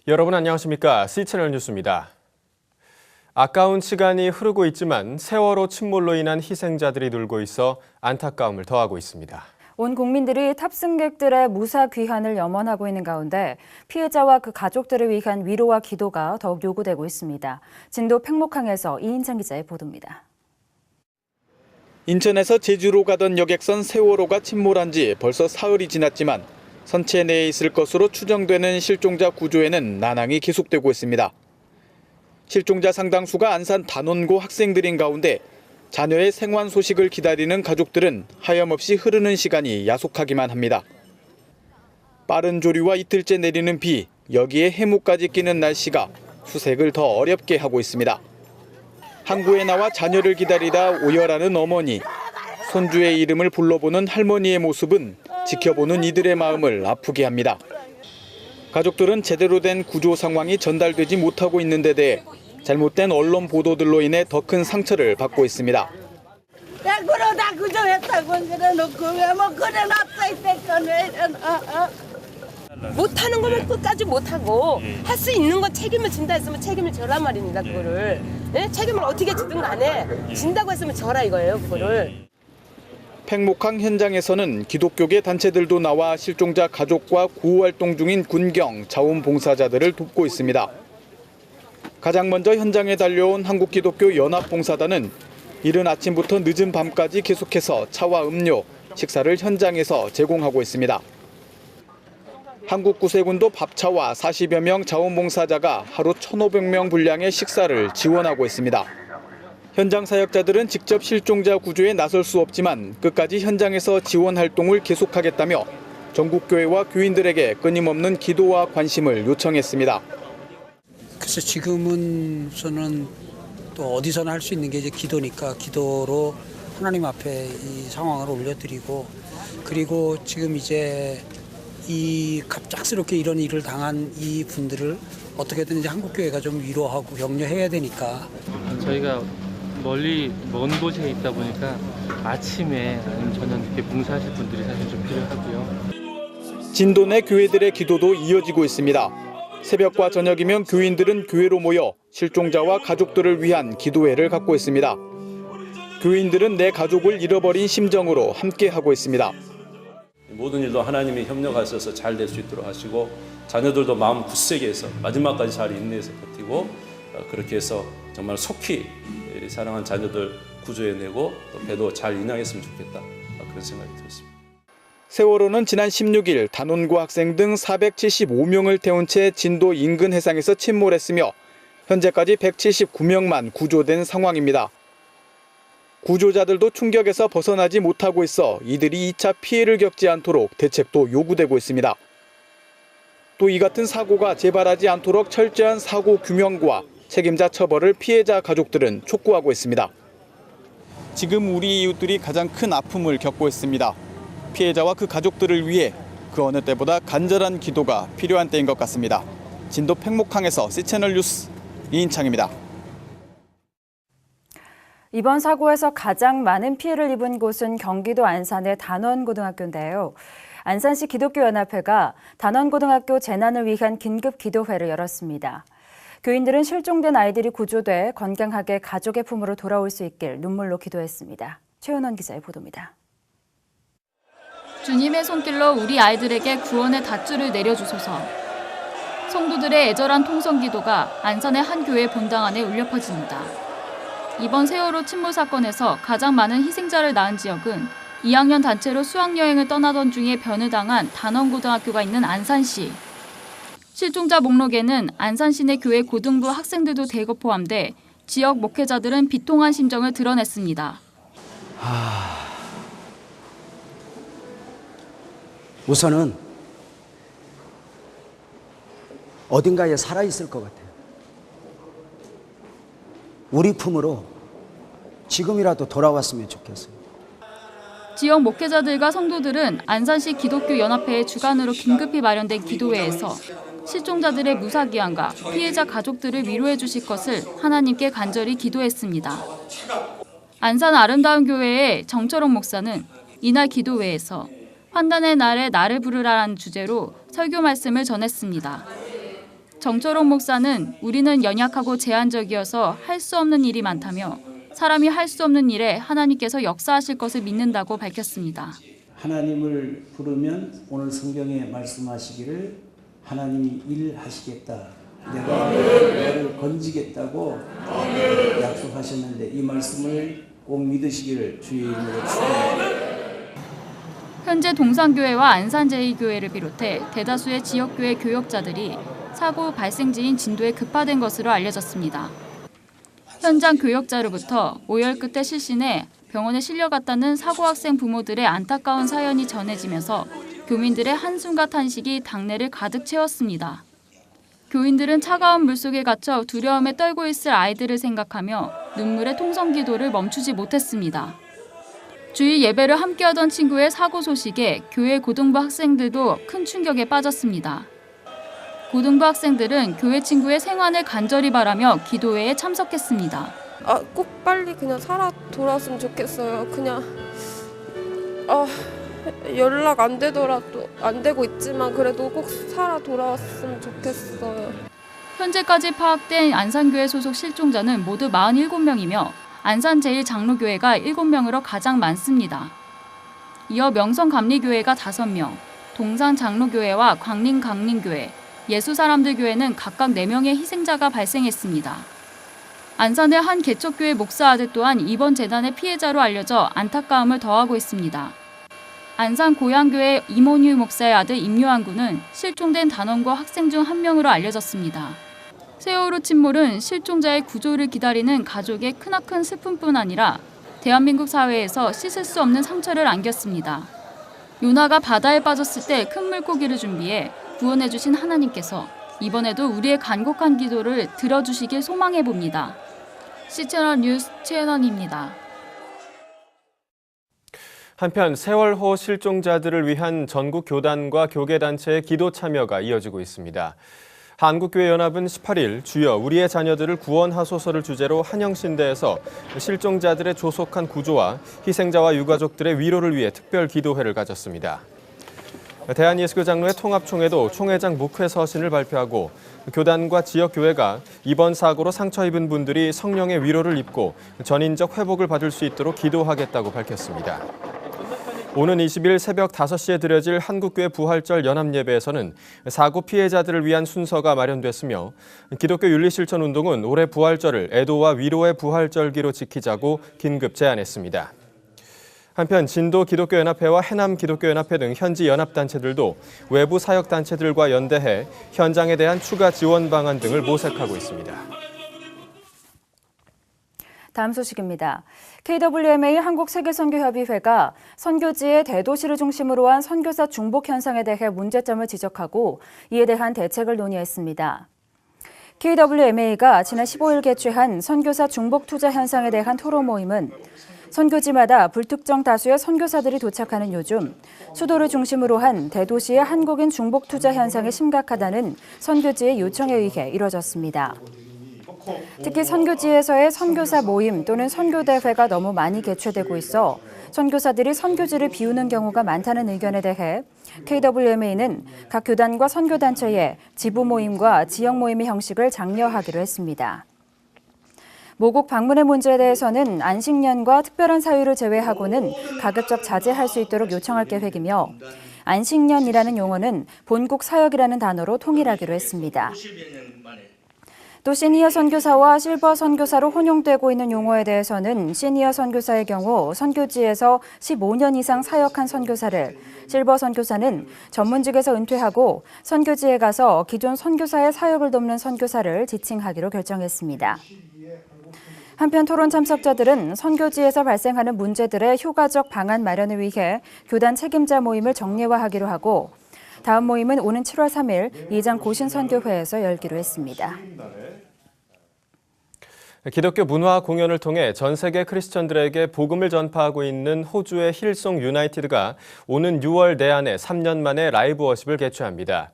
여러분 안녕하십니까? C채널 뉴스입니다. 아까운 시간이 흐르고 있지만 세월호 침몰로 인한 희생자들이 늘고 있어 안타까움을 더하고 있습니다. 온 국민들이 탑승객들의 무사 귀환을 염원하고 있는 가운데 피해자와 그 가족들을 위한 위로와 기도가 더욱 요구되고 있습니다. 진도 팽목항에서 이인찬 기자의 보도입니다. 인천에서 제주로 가던 여객선 세월호가 침몰한 지 벌써 사흘이 지났지만 선체 내에 있을 것으로 추정되는 실종자 구조에는 난항이 계속되고 있습니다. 실종자 상당수가 안산 단원고 학생들인 가운데 자녀의 생還소식을 기다리는 가족들은 하염없이 흐르는 시간이 야속하기만 합니다. 빠른 조류와 이틀째 내리는 비, 여기에 해무까지 끼는 날씨가 수색을 더 어렵게 하고 있습니다. 항구에 나와 자녀를 기다리다 오열하는 어머니, 손주의 이름을 불러보는 할머니의 모습은 지켜보는 이들의 마음을 아프게 합니다. 가족들은 제대로 된 구조 상황이 전달되지 못하고 있는 데 대해 잘못된 언론 보도들로 인해 더 큰 상처를 받고 있습니다. 그러다 구조했다고 그래놓고 왜 뭐 그래놨어 이때까지 왜 이러나. 못하는 거면 끝까지 못하고 할 수 있는 거 책임을 진다 했으면 책임을 져란 말입니다. 그거를. 네? 책임을 어떻게 지든 간에 진다고 했으면 져라 이거예요. 그거를. 팽목항 현장에서는 기독교계 단체들도 나와 실종자 가족과 구호활동 중인 군경, 자원봉사자들을 돕고 있습니다. 가장 먼저 현장에 달려온 한국기독교연합봉사단은 이른 아침부터 늦은 밤까지 계속해서 차와 음료, 식사를 현장에서 제공하고 있습니다. 한국구세군도 밥차와 40여 명 자원봉사자가 하루 1,500명 분량의 식사를 지원하고 있습니다. 현장 사역자들은 직접 실종자 구조에 나설 수 없지만 끝까지 현장에서 지원 활동을 계속하겠다며 전국교회와 교인들에게 끊임없는 기도와 관심을 요청했습니다. 그래서 지금은 저는 또 어디서나 할 수 있는 게 이제 기도니까 기도로 하나님 앞에 이 상황을 올려드리고, 그리고 지금 이제 이 갑작스럽게 이런 일을 당한 이 분들을 어떻게든 이제 한국교회가 좀 위로하고 격려해야 되니까. 저희가 멀리 먼 곳에 있다 보니까 아침에 아니면 저녁 늦게 봉사하실 분들이 사실 좀 필요하고요. 진도 내 교회들의 기도도 이어지고 있습니다. 새벽과 저녁이면 교인들은 교회로 모여 실종자와 가족들을 위한 기도회를 갖고 있습니다. 교인들은 내 가족을 잃어버린 심정으로 함께하고 있습니다. 모든 일도 하나님이 협력하셔서 잘 될 수 있도록 하시고 자녀들도 마음 굳세게 해서 마지막까지 잘 인내해서 버티고 그렇게 해서 정말 속히 사랑하는 자녀들 구조해내고 또 배도 잘 인양했으면 좋겠다, 그런 생각이 들었습니다. 세월호는 지난 16일 단원고 학생 등 475명을 태운 채 진도 인근 해상에서 침몰했으며 현재까지 179명만 구조된 상황입니다. 구조자들도 충격에서 벗어나지 못하고 있어 이들이 2차 피해를 겪지 않도록 대책도 요구되고 있습니다. 또 이 같은 사고가 재발하지 않도록 철저한 사고 규명과 책임자 처벌을 피해자 가족들은 촉구하고 있습니다. 지금 우리 이웃들이 가장 큰 아픔을 겪고 있습니다. 피해자와 그 가족들을 위해 그 어느 때보다 간절한 기도가 필요한 때인 것 같습니다. 진도 팽목항에서 C채널 뉴스 이인창입니다. 이번 사고에서 가장 많은 피해를 입은 곳은 경기도 안산의 단원고등학교인데요. 안산시 기독교연합회가 단원고등학교 재난을 위한 긴급 기도회를 열었습니다. 교인들은 실종된 아이들이 구조돼 건강하게 가족의 품으로 돌아올 수 있길 눈물로 기도했습니다. 최은원 기자의 보도입니다. 주님의 손길로 우리 아이들에게 구원의 닷줄을 내려주소서. 성도들의 애절한 통성 기도가 안산의 한 교회 본당 안에 울려 퍼집니다. 이번 세월호 침몰 사건에서 가장 많은 희생자를 낳은 지역은 2학년 단체로 수학여행을 떠나던 중에 변을 당한 단원고등학교가 있는 안산시. 실종자 목록에는 안산시 내 교회 고등부 학생들도 대거 포함돼 지역 목회자들은 비통한 심정을 드러냈습니다. 우선은 어딘가에 살아있을 것 같아요. 우리 품으로 지금이라도 돌아왔으면 좋겠어요. 지역 목회자들과 성도들은 안산시 기독교연합회의 주관으로 긴급히 마련된 기도회에서 실종자들의 무사기한과 피해자 가족들을 위로해 주실 것을 하나님께 간절히 기도했습니다. 안산 아름다운 교회의 정철옥 목사는 이날 기도회에서 환난의 날에 나를 부르라라는 주제로 설교 말씀을 전했습니다. 정철옥 목사는 우리는 연약하고 제한적이어서 할 수 없는 일이 많다며 사람이 할 수 없는 일에 하나님께서 역사하실 것을 믿는다고 밝혔습니다. 하나님을 부르면 오늘 성경에 말씀하시기를 하나님이 일하시겠다. 내가 너를 건지겠다고 약속하셨는데 이 말씀을 꼭 믿으시기를 주의 이름으로 축원합니다. 현재 동산교회와 안산제일교회를 비롯해 대다수의 지역교회 교역자들이 사고 발생지인 진도에 급파된 것으로 알려졌습니다. 현장 교역자로부터 오열 끝에 실신해 병원에 실려갔다는 사고 학생 부모들의 안타까운 사연이 전해지면서 교민들의 한숨과 탄식이 당내를 가득 채웠습니다. 교인들은 차가운 물속에 갇혀 두려움에 떨고 있을 아이들을 생각하며 눈물의 통성기도를 멈추지 못했습니다. 주일 예배를 함께하던 친구의 사고 소식에 교회 고등부 학생들도 큰 충격에 빠졌습니다. 고등부 학생들은 교회 친구의 생환을 간절히 바라며 기도회에 참석했습니다. 꼭 빨리 그냥 살아 돌아왔으면 좋겠어요. 그냥 연락 안 되더라도 안 되고 있지만 그래도 꼭 살아 돌아왔으면 좋겠어요. 현재까지 파악된 안산교회 소속 실종자는 모두 47명이며 안산제일장로교회가 7명으로 가장 많습니다. 이어 명성감리교회가 5명, 동산장로교회와 광림강림교회, 예수사람들교회는 각각 4명의 희생자가 발생했습니다. 안산의 한 개척교회 목사 아들 또한 이번 재난의 피해자로 알려져 안타까움을 더하고 있습니다. 안산 고양교회 임원유 목사의 아들 임요한 군은 실종된 단원고 학생 중 한 명으로 알려졌습니다. 세월호 침몰은 실종자의 구조를 기다리는 가족의 크나큰 슬픔뿐 아니라 대한민국 사회에서 씻을 수 없는 상처를 안겼습니다. 요나가 바다에 빠졌을 때 큰 물고기를 준비해 구원해 주신 하나님께서 이번에도 우리의 간곡한 기도를 들어주시길 소망해 봅니다. C채널 뉴스 최은원입니다. 한편 세월호 실종자들을 위한 전국 교단과 교계단체의 기도 참여가 이어지고 있습니다. 한국교회연합은 18일 주여 우리의 자녀들을 구원하소서를 주제로 한영신대에서 실종자들의 조속한 구조와 희생자와 유가족들의 위로를 위해 특별 기도회를 가졌습니다. 대한예수교 장로회 통합총회도 총회장 묵회 서신을 발표하고 교단과 지역교회가 이번 사고로 상처 입은 분들이 성령의 위로를 입고 전인적 회복을 받을 수 있도록 기도하겠다고 밝혔습니다. 오는 20일 새벽 5시에 드려질 한국교회 부활절 연합예배에서는 사고 피해자들을 위한 순서가 마련됐으며 기독교 윤리실천운동은 올해 부활절을 애도와 위로의 부활절기로 지키자고 긴급 제안했습니다. 한편 진도 기독교연합회와 해남 기독교연합회 등 현지 연합단체들도 외부 사역단체들과 연대해 현장에 대한 추가 지원 방안 등을 모색하고 있습니다. 다음 소식입니다. KWMA 한국세계선교협의회가 선교지의 대도시를 중심으로 한 선교사 중복 현상에 대해 문제점을 지적하고 이에 대한 대책을 논의했습니다. KWMA가 지난 15일 개최한 선교사 중복 투자 현상에 대한 토론 모임은 선교지마다 불특정 다수의 선교사들이 도착하는 요즘 수도를 중심으로 한 대도시의 한국인 중복 투자 현상이 심각하다는 선교지의 요청에 의해 이뤄졌습니다. 특히 선교지에서의 선교사 모임 또는 선교대회가 너무 많이 개최되고 있어 선교사들이 선교지를 비우는 경우가 많다는 의견에 대해 KWMA는 각 교단과 선교단체에 지부 모임과 지역 모임의 형식을 장려하기로 했습니다. 모국 방문의 문제에 대해서는 안식년과 특별한 사유를 제외하고는 가급적 자제할 수 있도록 요청할 계획이며 안식년이라는 용어는 본국 사역이라는 단어로 통일하기로 했습니다. 또 시니어 선교사와 실버 선교사로 혼용되고 있는 용어에 대해서는 시니어 선교사의 경우 선교지에서 15년 이상 사역한 선교사를, 실버 선교사는 전문직에서 은퇴하고 선교지에 가서 기존 선교사의 사역을 돕는 선교사를 지칭하기로 결정했습니다. 한편 토론 참석자들은 선교지에서 발생하는 문제들의 효과적 방안 마련을 위해 교단 책임자 모임을 정례화하기로 하고 다음 모임은 오는 7월 3일 이장 고신선교회에서 열기로 했습니다. 기독교 문화 공연을 통해 전 세계 크리스천들에게 복음을 전파하고 있는 호주의 힐송 유나이티드가 오는 6월 내한에 3년 만에 라이브 워십을 개최합니다.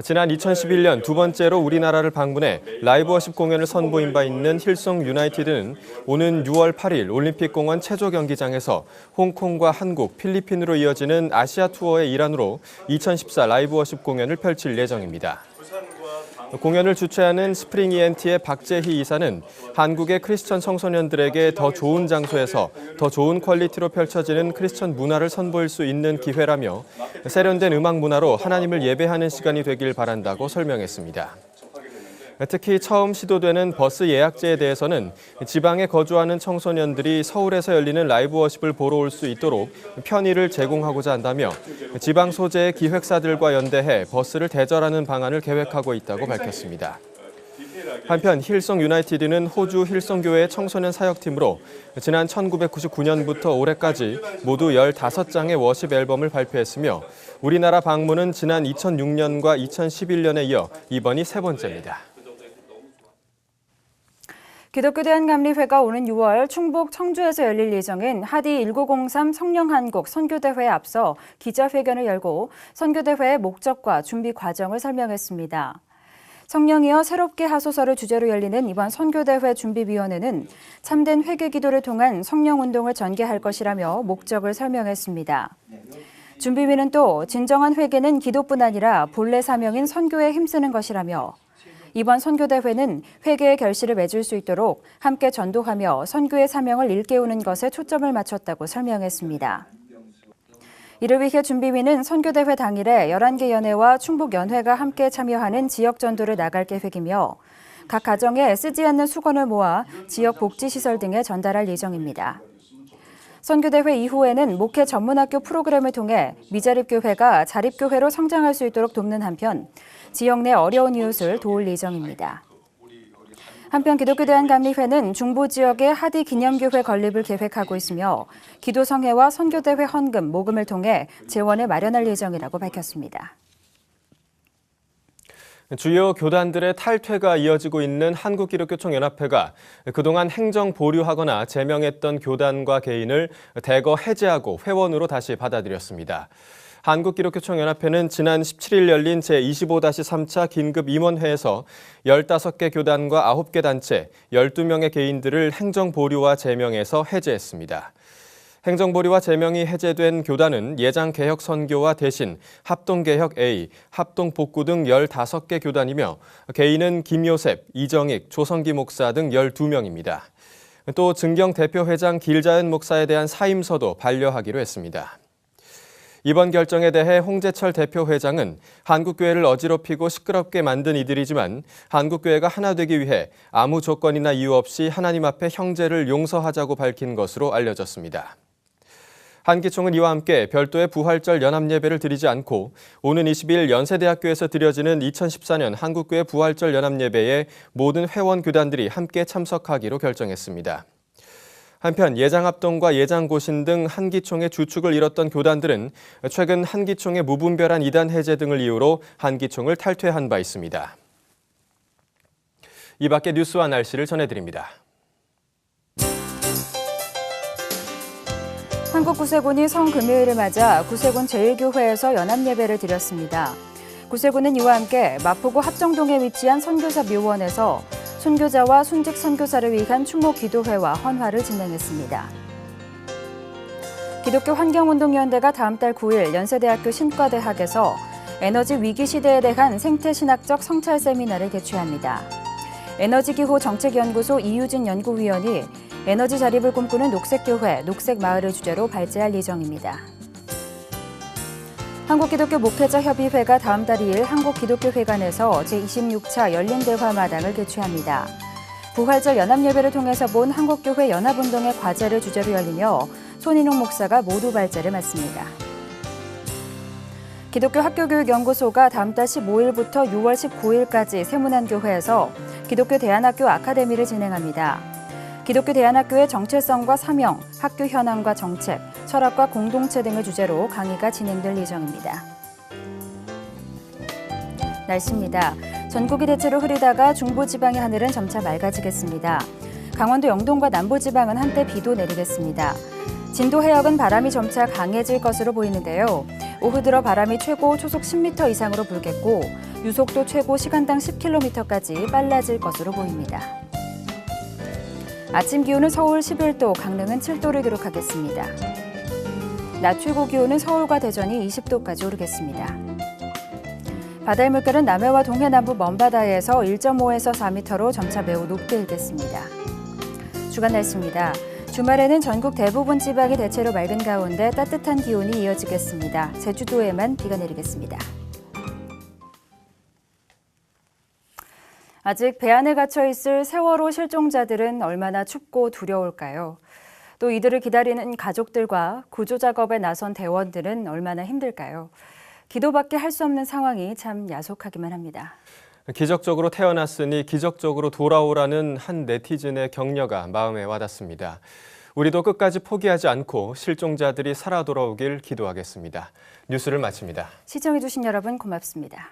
지난 2011년 두 번째로 우리나라를 방문해 라이브 워십 공연을 선보인 바 있는 힐송 유나이티드는 오는 6월 8일 올림픽공원 체조 경기장에서 홍콩과 한국, 필리핀으로 이어지는 아시아 투어의 일환으로 2014 라이브 워십 공연을 펼칠 예정입니다. 공연을 주최하는 스프링 ENT의 박재희 이사는 한국의 크리스천 청소년들에게 더 좋은 장소에서 더 좋은 퀄리티로 펼쳐지는 크리스천 문화를 선보일 수 있는 기회라며 세련된 음악 문화로 하나님을 예배하는 시간이 되길 바란다고 설명했습니다. 특히 처음 시도되는 버스 예약제에 대해서는 지방에 거주하는 청소년들이 서울에서 열리는 라이브 워십을 보러 올 수 있도록 편의를 제공하고자 한다며 지방 소재의 기획사들과 연대해 버스를 대절하는 방안을 계획하고 있다고 밝혔습니다. 한편 힐송 유나이티드는 호주 힐송교회 청소년 사역팀으로 지난 1999년부터 올해까지 모두 15장의 워십 앨범을 발표했으며 우리나라 방문은 지난 2006년과 2011년에 이어 이번이 세 번째입니다. 기독교 대한감리회가 오는 6월 충북 청주에서 열릴 예정인 하디 1903 성령한국 선교대회에 앞서 기자회견을 열고 선교대회의 목적과 준비 과정을 설명했습니다. 성령이여 새롭게 하소서를 주제로 열리는 이번 선교대회 준비위원회는 참된 회개기도를 통한 성령운동을 전개할 것이라며 목적을 설명했습니다. 준비위는 또 진정한 회개는 기도뿐 아니라 본래 사명인 선교에 힘쓰는 것이라며 이번 선교대회는 회개의 결실을 맺을 수 있도록 함께 전도하며 선교의 사명을 일깨우는 것에 초점을 맞췄다고 설명했습니다. 이를 위해 준비위는 선교대회 당일에 11개 연회와 충북연회가 함께 참여하는 지역 전도를 나갈 계획이며 각 가정에 쓰지 않는 수건을 모아 지역 복지시설 등에 전달할 예정입니다. 선교대회 이후에는 목회 전문학교 프로그램을 통해 미자립교회가 자립교회로 성장할 수 있도록 돕는 한편 지역 내 어려운 이웃을 도울 예정입니다. 한편 기독교 대한감리회는 중부 지역의 하디 기념교회 건립을 계획하고 있으며 기도성회와 선교대회 헌금, 모금을 통해 재원을 마련할 예정이라고 밝혔습니다. 주요 교단들의 탈퇴가 이어지고 있는 한국기독교총연합회가 그동안 행정 보류하거나 제명했던 교단과 개인을 대거 해제하고 회원으로 다시 받아들였습니다. 한국기독교총연합회는 지난 17일 열린 제25-3차 긴급 임원회에서 15개 교단과 9개 단체, 12명의 개인들을 행정보류와 제명해서 해제했습니다. 행정보류와 제명이 해제된 교단은 예장개혁선교와 대신, 합동개혁 A, 합동복구 등 15개 교단이며 개인은 김요셉, 이정익, 조성기 목사 등 12명입니다. 또 증경 대표회장 길자연 목사에 대한 사임서도 반려하기로 했습니다. 이번 결정에 대해 홍재철 대표회장은 한국교회를 어지럽히고 시끄럽게 만든 이들이지만 한국교회가 하나 되기 위해 아무 조건이나 이유 없이 하나님 앞에 형제를 용서하자고 밝힌 것으로 알려졌습니다. 한기총은 이와 함께 별도의 부활절 연합예배를 드리지 않고 오는 20일 연세대학교에서 드려지는 2014년 한국교회 부활절 연합예배에 모든 회원 교단들이 함께 참석하기로 결정했습니다. 한편 예장합동과 예장고신 등 한기총의 주축을 이뤘던 교단들은 최근 한기총의 무분별한 이단 해제 등을 이유로 한기총을 탈퇴한 바 있습니다. 이 밖에 뉴스와 날씨를 전해드립니다. 한국구세군이 성금요일을 맞아 구세군 제1교회에서 연합예배를 드렸습니다. 구세군은 이와 함께 마포구 합정동에 위치한 선교사 묘원에서 순교자와 순직 선교사를 위한 추모 기도회와 헌화를 진행했습니다. 기독교 환경운동연대가 다음 달 9일 연세대학교 신과대학에서 에너지 위기 시대에 대한 생태신학적 성찰 세미나를 개최합니다. 에너지기후 정책연구소 이유진 연구위원이 에너지 자립을 꿈꾸는 녹색교회, 녹색마을을 주제로 발제할 예정입니다. 한국기독교 목회자협의회가 다음 달 2일 한국기독교회관에서 제26차 열린 대화마당을 개최합니다. 부활절 연합예배를 통해서 본 한국교회 연합운동의 과제를 주제로 열리며 손인웅 목사가 모두 발제를 맡습니다. 기독교 학교교육연구소가 다음 달 15일부터 6월 19일까지 세문안교회에서 기독교 대안학교 아카데미를 진행합니다. 기독교 대안학교의 정체성과 사명, 학교 현황과 정책, 철학과 공동체 등을 주제로 강의가 진행될 예정입니다. 날씨입니다. 전국이 대체로 흐리다가 중부지방의 하늘은 점차 맑아지겠습니다. 강원도 영동과 남부지방은 한때 비도 내리겠습니다. 진도 해역은 바람이 점차 강해질 것으로 보이는데요. 오후 들어 바람이 최고 초속 10m 이상으로 불겠고 유속도 최고 시간당 10km까지 빨라질 것으로 보입니다. 아침 기온은 서울 11도, 강릉은 7도를 기록하겠습니다. 낮 최고 기온은 서울과 대전이 20도까지 오르겠습니다. 바다의 물결은 남해와 동해 남부 먼바다에서 1.5에서 4m로 점차 매우 높게 일겠습니다. 주간 날씨입니다. 주말에는 전국 대부분 지방이 대체로 맑은 가운데 따뜻한 기온이 이어지겠습니다. 제주도에만 비가 내리겠습니다. 아직 배 안에 갇혀 있을 세월호 실종자들은 얼마나 춥고 두려울까요? 또 이들을 기다리는 가족들과 구조 작업에 나선 대원들은 얼마나 힘들까요? 기도밖에 할 수 없는 상황이 참 야속하기만 합니다. 기적적으로 태어났으니 기적적으로 돌아오라는 한 네티즌의 격려가 마음에 와닿습니다. 우리도 끝까지 포기하지 않고 실종자들이 살아 돌아오길 기도하겠습니다. 뉴스를 마칩니다. 시청해주신 여러분 고맙습니다.